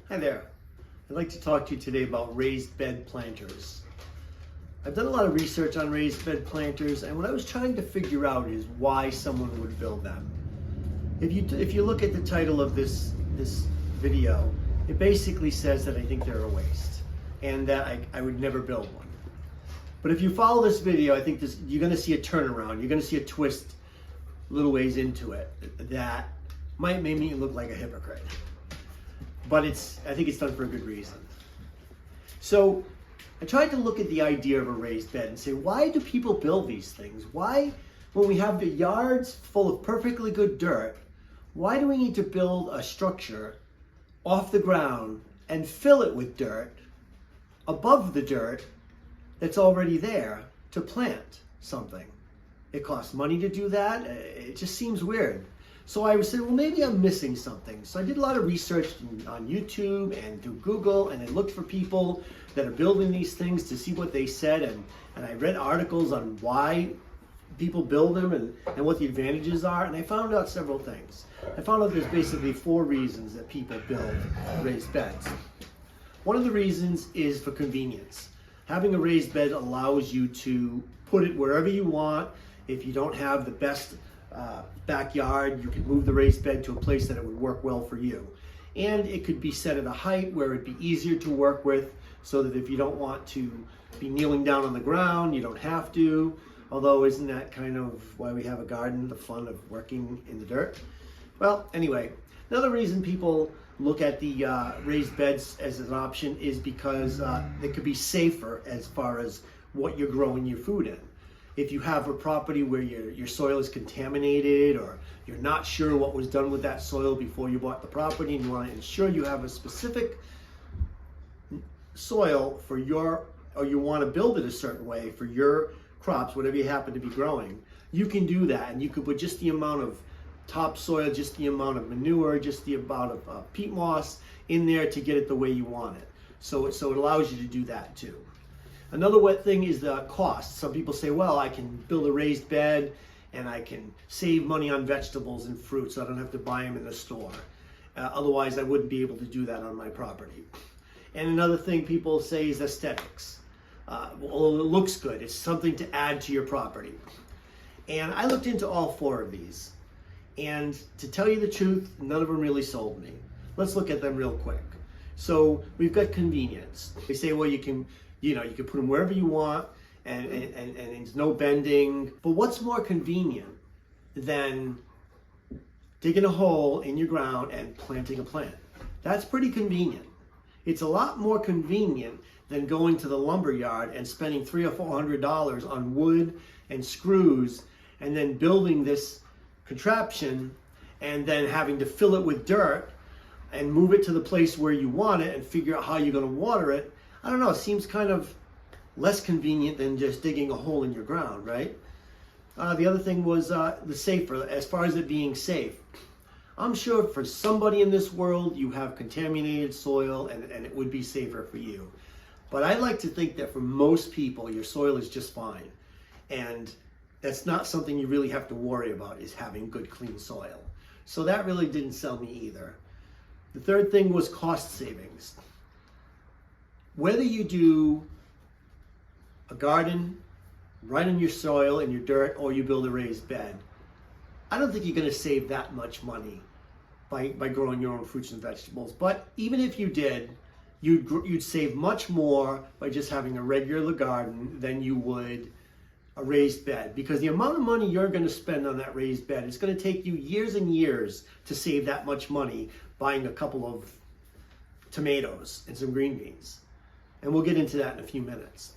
Hi there. I'd like to talk to you today about raised bed planters. I've done a lot of research on raised bed planters, and what I was trying to figure out is why someone would build them. If you look at the title of this video, it basically says that I think they're a waste and that I would never build one. But if you follow this video, I think you're going to see a turnaround. You're going to see a twist a little ways into it that might make me look like a hypocrite. But I think it's done for a good reason. So I tried to look at the idea of a raised bed and say, why do people build these things? Why, when we have the yards full of perfectly good dirt, why do we need to build a structure off the ground and fill it with dirt above the dirt that's already there to plant something? It costs money to do that. It just seems weird. So I was saying, well, maybe I'm missing something. So I did a lot of research on YouTube and through Google, and I looked for people that are building these things to see what they said, and I read articles on why people build them and what the advantages are, and I found out several things. I found out there's basically 4 reasons that people build raised beds. One of the reasons is for convenience. Having a raised bed allows you to put it wherever you want. If you don't have the best backyard, you can move the raised bed to a place that it would work well for you. And it could be set at a height where it'd be easier to work with, so that if you don't want to be kneeling down on the ground, you don't have to. Although, isn't that kind of why we have a garden, the fun of working in the dirt? Well, anyway, another reason people look at the raised beds as an option is because they could be safer as far as what you're growing your food in. If you have a property where your soil is contaminated, or you're not sure what was done with that soil before you bought the property, and you want to ensure you have a specific soil for or you want to build it a certain way for your crops, whatever you happen to be growing, you can do that. And you could put just the amount of topsoil, just the amount of manure, just the amount of peat moss in there to get it the way you want it. So it allows you to do that too. Another wet thing is the cost. Some people say, well, I can build a raised bed and I can save money on vegetables and fruit, so I don't have to buy them in the store. Otherwise, I wouldn't be able to do that on my property. And another thing people say is aesthetics. Well, it looks good. It's something to add to your property. And I looked into all 4 of these. And to tell you the truth, none of them really sold me. Let's look at them real quick. So we've got convenience. They say, well, you can put them wherever you want, and there's no bending. But what's more convenient than digging a hole in your ground and planting a plant? That's pretty convenient. It's a lot more convenient than going to the lumber yard and spending $300 or $400 on wood and screws, and then building this contraption and then having to fill it with dirt and move it to the place where you want it and figure out how you're going to water it. I don't know, it seems kind of less convenient than just digging a hole in your ground, right? The other thing was the safer, as far as it being safe. I'm sure for somebody in this world, you have contaminated soil and it would be safer for you. But I like to think that for most people, your soil is just fine. And that's not something you really have to worry about, is having good, clean soil. So that really didn't sell me either. The third thing was cost savings. Whether you do a garden right in your soil, in your dirt, or you build a raised bed, I don't think you're going to save that much money by growing your own fruits and vegetables. But even if you did, you'd save much more by just having a regular garden than you would a raised bed, because the amount of money you're going to spend on that raised bed is going to take you years and years to save that much money buying a couple of tomatoes and some green beans. And we'll get into that in a few minutes.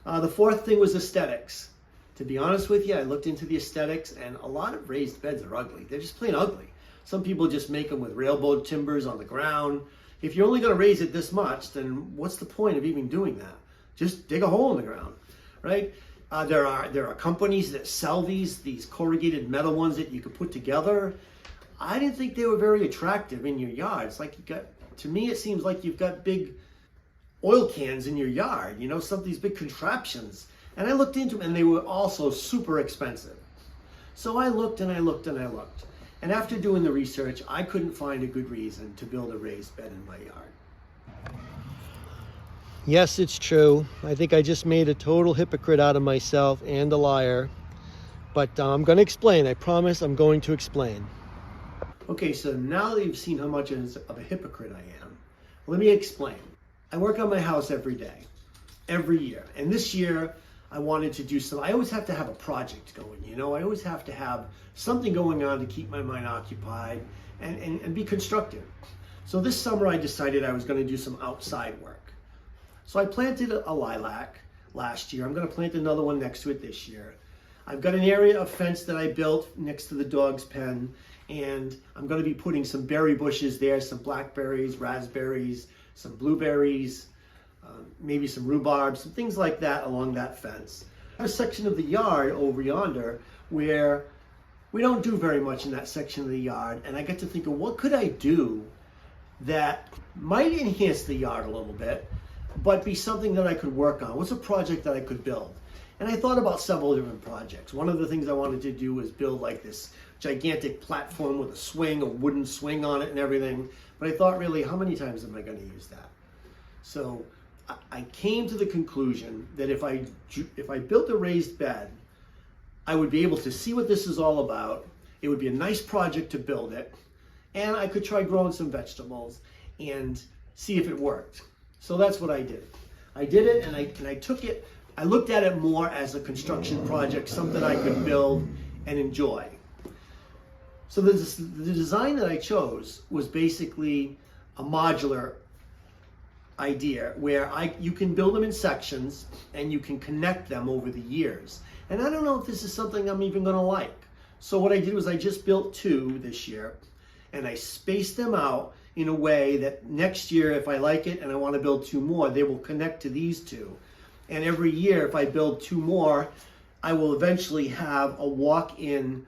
The fourth thing was aesthetics. To be honest with you, I looked into the aesthetics, and a lot of raised beds are ugly. They're just plain ugly. Some people just make them with railroad timbers on the ground. If you're only going to raise it this much, then what's the point of even doing that? Just dig a hole in the ground, right? There are companies that sell these corrugated metal ones that you could put together. I didn't think they were very attractive in your yard. It's like to me, it seems like you've got big oil cans in your yard, some of these big contraptions. And I looked into them, and they were also super expensive. So I looked and I looked and I looked. And after doing the research, I couldn't find a good reason to build a raised bed in my yard. Yes, it's true. I think I just made a total hypocrite out of myself and a liar. But I'm going to explain. I promise I'm going to explain. Okay, so now that you've seen how much of a hypocrite I am, let me explain. I work on my house every day, every year. And this year, I wanted to do some, I always have to have a project going, you know? I always have to have something going on to keep my mind occupied and be constructive. So this summer, I decided I was going to do some outside work. So I planted a lilac last year. I'm going to plant another one next to it this year. I've got an area of fence that I built next to the dog's pen, and I'm going to be putting some berry bushes there, some blackberries, raspberries, some blueberries, maybe some rhubarb, some things like that along that fence. I have a section of the yard over yonder where we don't do very much in that section of the yard, and I get to think of what could I do that might enhance the yard a little bit, but be something that I could work on. What's a project that I could build? And I thought about several different projects. One of the things I wanted to do was build like this gigantic platform with a swing, a wooden swing on it and everything. But I thought, really, how many times am I going to use that? So I came to the conclusion that if I built a raised bed, I would be able to see what this is all about. It would be a nice project to build it. And I could try growing some vegetables and see if it worked. So that's what I did. I did it, and I took it. I looked at it more as a construction project, something I could build and enjoy. So the design that I chose was basically a modular idea where you can build them in sections and you can connect them over the years. And I don't know if this is something I'm even going to like. So what I did was I just built 2 this year, and I spaced them out in a way that next year, if I like it and I want to build 2 more, they will connect to these 2. And every year, if I build 2 more, I will eventually have a walk-in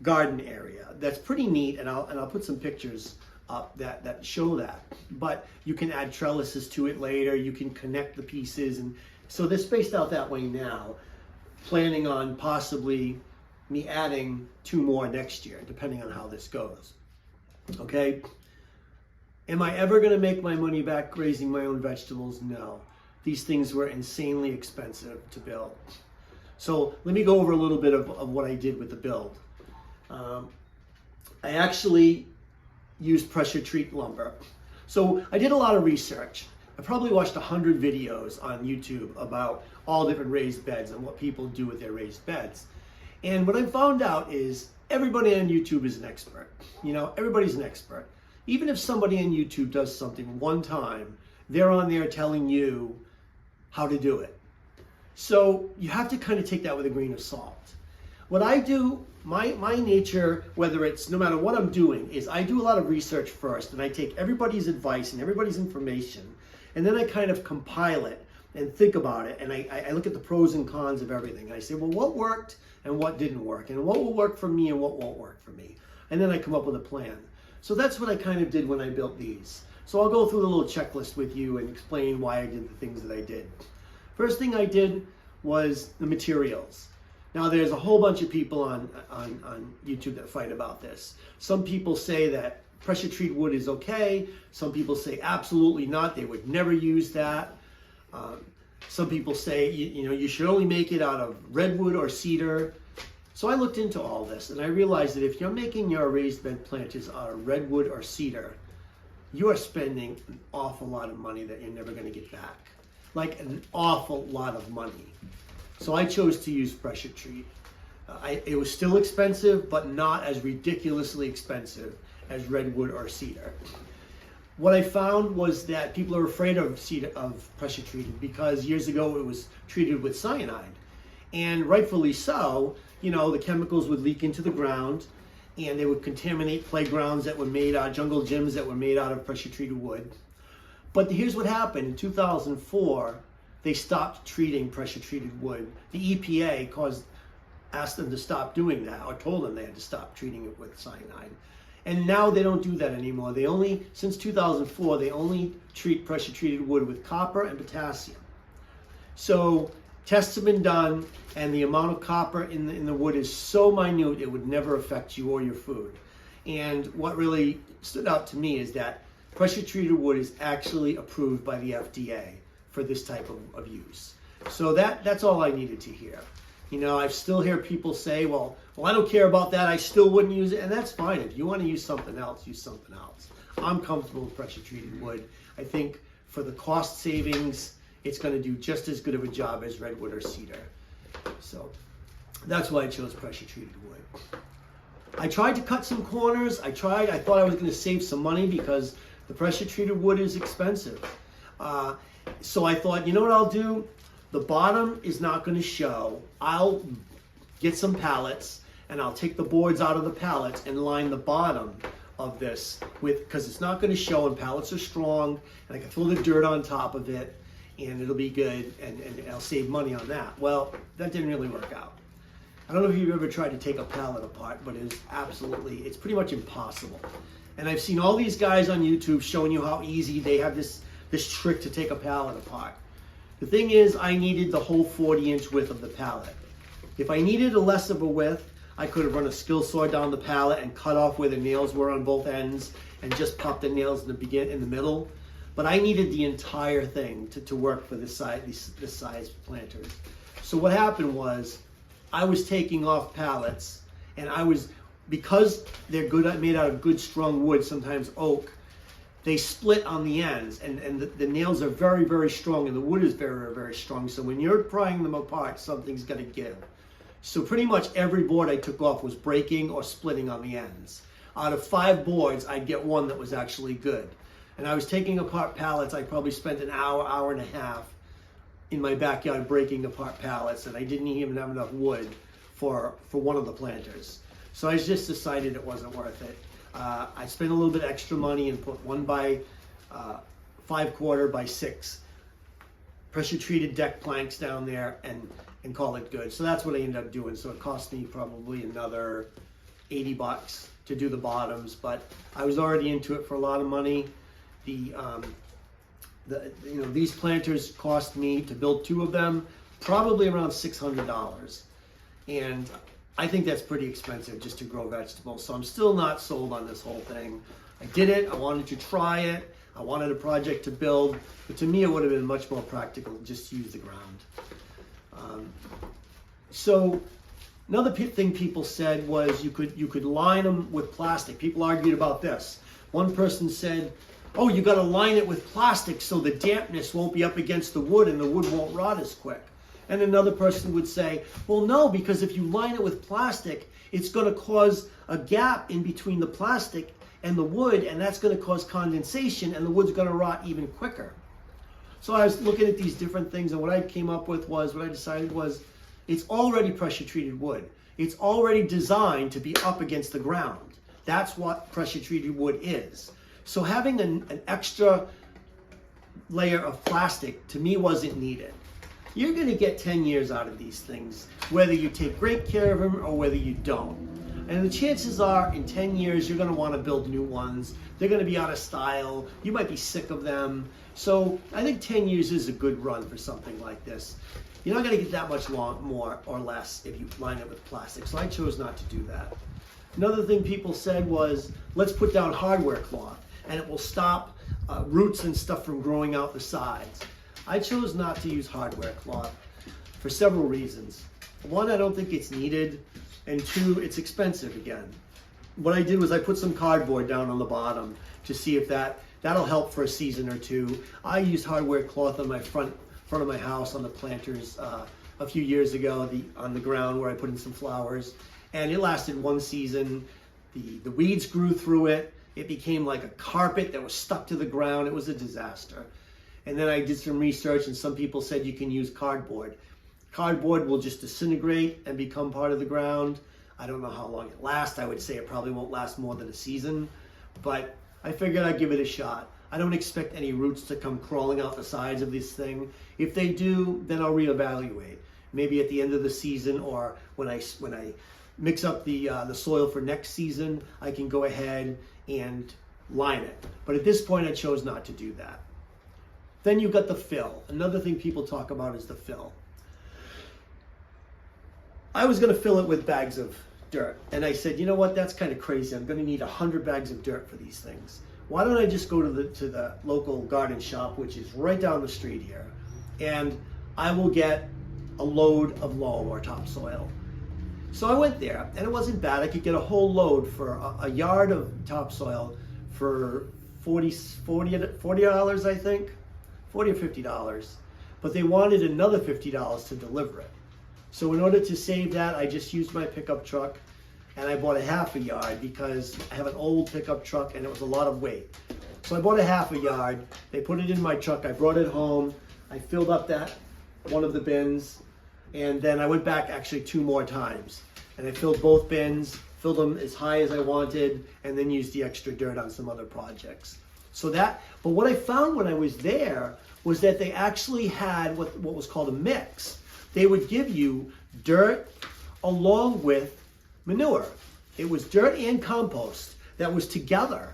garden area. That's pretty neat, and I'll put some pictures up that show that. But you can add trellises to it later. You can connect the pieces, and so they're spaced out that way now. Planning on possibly me adding 2 more next year, depending on how this goes. Okay. Am I ever going to make my money back raising my own vegetables? No. These things were insanely expensive to build. So let me go over a little bit of what I did with the build. I actually used pressure treat lumber. So I did a lot of research. I probably watched 100 videos on YouTube about all different raised beds and what people do with their raised beds. And what I found out is everybody on YouTube is an expert. You know, everybody's an expert. Even if somebody on YouTube does something one time, they're on there telling you how to do it. So you have to kind of take that with a grain of salt. What I do, my nature, whether it's no matter what I'm doing, is I do a lot of research first, and I take everybody's advice and everybody's information, and then I kind of compile it and think about it, and I look at the pros and cons of everything. And I say, well, what worked and what didn't work, and what will work for me and what won't work for me. And then I come up with a plan. So that's what I kind of did when I built these. So I'll go through the little checklist with you and explain why I did the things that I did. First thing I did was the materials. Now there's a whole bunch of people on YouTube that fight about this. Some people say that pressure treated wood is okay. Some people say absolutely not. They would never use that. Some people say you should only make it out of redwood or cedar. So I looked into all this, and I realized that if you're making your raised bed planters out of redwood or cedar, you are spending an awful lot of money that you're never going to get back. Like an awful lot of money. So I chose to use pressure treat. It was still expensive, but not as ridiculously expensive as redwood or cedar. What I found was that people are afraid of pressure treated because years ago it was treated with cyanide. And rightfully so, the chemicals would leak into the ground, and they would contaminate playgrounds that were made out, jungle gyms that were made out of pressure treated wood. But here's what happened. In 2004, they stopped treating pressure treated wood. The EPA asked them to stop doing that, or told them they had to stop treating it with cyanide. And now they don't do that anymore. Since 2004, they only treat pressure treated wood with copper and potassium. So tests have been done, and the amount of copper in the wood is so minute it would never affect you or your food. And what really stood out to me is that pressure treated wood is actually approved by the FDA for this type of use. So that's all I needed to hear. You know, I still hear people say, well, I don't care about that. I still wouldn't use it. And that's fine. If you want to use something else, use something else. I'm comfortable with pressure treated wood. I think for the cost savings, it's going to do just as good of a job as redwood or cedar. So that's why I chose pressure treated wood. I tried to cut some corners. I thought I was going to save some money because the pressure treated wood is expensive. So I thought, you know what I'll do? The bottom is not going to show. I'll get some pallets and I'll take the boards out of the pallets and line the bottom of this with, because it's not going to show and pallets are strong and I can throw the dirt on top of it and it'll be good and I'll save money on that. Well, that didn't really work out. I don't know if you've ever tried to take a pallet apart, but it's pretty much impossible. And I've seen all these guys on YouTube showing you how easy they have this trick to take a pallet apart. The thing is, I needed the whole 40-inch width of the pallet. If I needed a less of a width, I could have run a skill saw down the pallet and cut off where the nails were on both ends and just pop the nails in the middle. But I needed the entire thing to work for this size planters. So what happened was, I was taking off pallets, and because they're made out of good strong wood, sometimes oak, they split on the ends, and the nails are very, very strong, and the wood is very, very strong. So when you're prying them apart, something's got to give. So pretty much every board I took off was breaking or splitting on the ends. Out of 5 boards, I'd get one that was actually good. And I was taking apart pallets. I probably spent an hour and a half in my backyard breaking apart pallets, and I didn't even have enough wood for one of the planters. So I just decided it wasn't worth it. I spent a little bit extra money and put 1 by 5/4 by 6 pressure treated deck planks down there and call it good. So that's what I ended up doing. So it cost me probably another $80 to do the bottoms, but I was already into it for a lot of money. These planters cost me, to build 2 of them, probably around $600. And I think that's pretty expensive just to grow vegetables. So I'm still not sold on this whole thing. I did it. I wanted to try it. I wanted a project to build. But to me, it would have been much more practical just to use the ground. So another thing people said was you could line them with plastic. People argued about this. One person said, oh, you got to line it with plastic so the dampness won't be up against the wood and the wood won't rot as quick. And another person would say, well, no, because if you line it with plastic, it's going to cause a gap in between the plastic and the wood, and that's going to cause condensation, and the wood's going to rot even quicker. So I was looking at these different things, and what I decided was, it's already pressure treated wood. It's already designed to be up against the ground. That's what pressure treated wood is. So having an extra layer of plastic, to me, wasn't needed. You're going to get 10 years out of these things, whether you take great care of them or whether you don't. And the chances are, in 10 years, you're going to want to build new ones. They're going to be out of style. You might be sick of them. So I think 10 years is a good run for something like this. You're not going to get that much more or less if you line it with plastic. So I chose not to do that. Another thing people said was, let's put down hardware cloth, and it will stop roots and stuff from growing out the sides. I chose not to use hardware cloth for several reasons. 1, I don't think it's needed, and 2, it's expensive again. What I did was I put some cardboard down on the bottom to see if that'll help for a season or 2. I used hardware cloth on my front of my house on the planters a few years ago, on the ground where I put in some flowers, and it lasted 1 season. The weeds grew through it. It became like a carpet that was stuck to the ground. It was a disaster. And then I did some research, and some people said you can use cardboard. Cardboard will just disintegrate and become part of the ground. I don't know how long it lasts. I would say it probably won't last more than a season, but I figured I'd give it a shot. I don't expect any roots to come crawling out the sides of this thing. If they do, then I'll reevaluate. Maybe at the end of the season, or when I mix up the soil for next season, I can go ahead and line it. But at this point, I chose not to do that. Then you've got the fill. Another thing people talk about is the fill. I was going to fill it with bags of dirt. And I said, you know what, that's kind of crazy. I'm going to need 100 bags of dirt for these things. Why don't I just go to the local garden shop, which is right down the street here, and I will get a load of loam or topsoil. So I went there, and it wasn't bad. I could get a whole load for a yard of topsoil for $40, I think, $40 or $50. But they wanted another $50 to deliver it. So in order to save that, I just used my pickup truck, and I bought a half a yard because I have an old pickup truck and it was a lot of weight. So I bought a half a yard. They put it in my truck. I brought it home. I filled up one of the bins, and then I went back actually 2 more times. And I filled both bins, filled them as high as I wanted, and then used the extra dirt on some other projects. But what I found when I was there was that they actually had what was called a mix. They would give you dirt along with manure. It was dirt and compost that was together,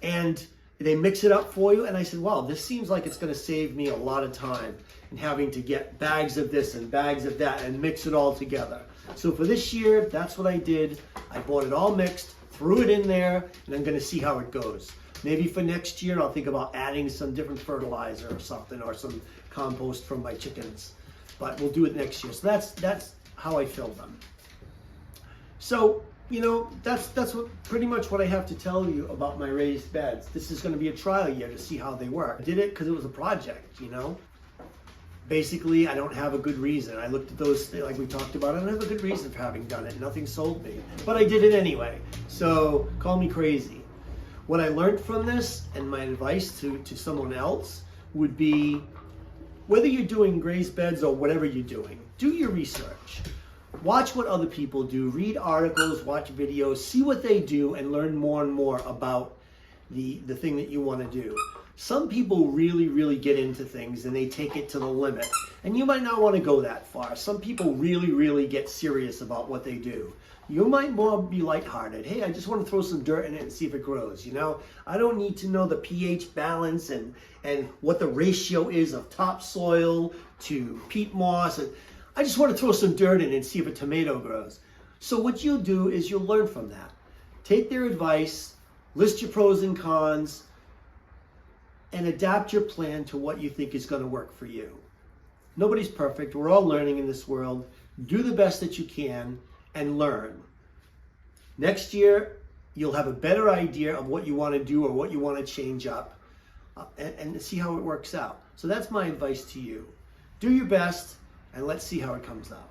and they mix it up for you. And I said, wow, this seems like it's going to save me a lot of time in having to get bags of this and bags of that and mix it all together. So for this year, that's what I did. I bought it all mixed, threw it in there, and I'm going to see how it goes. Maybe for next year, I'll think about adding some different fertilizer or something, or some compost from my chickens. But we'll do it next year. So that's how I filled them. So, you know, that's pretty much what I have to tell you about my raised beds. This is going to be a trial year to see how they work. I did it because it was a project, you know. Basically, I don't have a good reason. I looked at those, like we talked about, I don't have a good reason for having done it. Nothing sold me. But I did it anyway. So call me crazy. What I learned from this, and my advice to someone else, would be, whether you're doing raised beds or whatever you're doing, do your research. Watch what other people do. Read articles, watch videos, see what they do, and learn more and more about the thing that you want to do. Some people really, really get into things and they take it to the limit. And you might not want to go that far. Some people really, really get serious about what they do. You might more be lighthearted. Hey, I just want to throw some dirt in it and see if it grows, you know? I don't need to know the pH balance and what the ratio is of topsoil to peat moss. And I just want to throw some dirt in it and see if a tomato grows. So what you'll do is you'll learn from that. Take their advice, list your pros and cons, and adapt your plan to what you think is going to work for you. Nobody's perfect. We're all learning in this world. Do the best that you can and learn. Next year, you'll have a better idea of what you want to do or what you want to change up, and see how it works out. So that's my advice to you. Do your best, and let's see how it comes out.